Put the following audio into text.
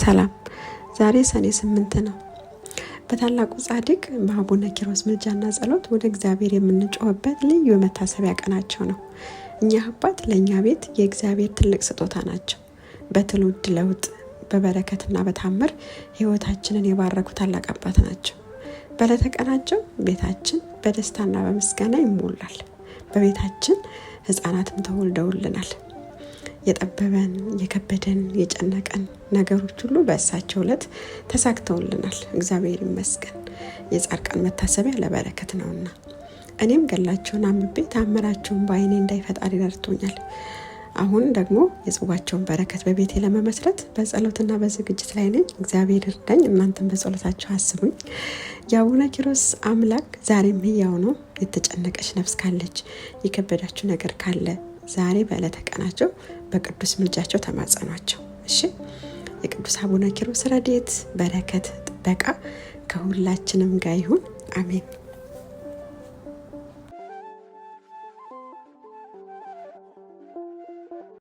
ሰላም። ዛሬ ሰኔ 8 ነው። በታላቁ ጻድቅ በአቡነ ኪሮስ ምልጃና ጸሎት ወደ እግዚአብሔር የምንጮህበት ልዩ የመታሰቢያ ቀናቸው ነው። እኛ አባት ለእኛ ቤት የእግዚአብሔር ትልቅ ስጦታ ናቸው። በትውልድ ለውጥ በበረከትና በታምር ሕይወታችንን የባረኩ ታላቅ አባት ናቸው። በዕለተ ቀናቸው ቤታችን በደስታና በምስጋና ይሞላል። በቤታችን ሕፃናትም ተወልደውልናል። የጠበበን የከበደን የጨነቀን ነገሮች ሁሉ በእሳቸው ዕለት ተሳክተውልናል። እግዚአብሔር ይመስገን። የጻድቃን መታሰቢያ ለበረከት ነውና እኔም ገላቸውን አንብቤ ታምራቸውን በዓይኔ እንዳይ ፈጣሪ ረድቶኛል። አሁን ደግሞ የጽዋቸውን በረከት በቤቴ ለመመስረት በጸሎትና በዝግጅት ላይ ነኝ። እግዚአብሔር ይርዳኝ። እናንተም በጸሎታችሁ አስቡኝ። የአቡነ ኪሮስ አምላክ ዛሬም ሕያው ነው። የተጨነቀች ነፍስ ካለች፣ የከበዳችሁ ነገር ካለ ዛሬ በዕለተ ቀናቸው በቅዱስ ምልጃቸው ተማጸኗቸው። እሺ። የቅዱስ አቡነ ኪሮስ ረድኤት በረከት ጥበቃ ከሁላችንም ጋር ይሁን። አሜን።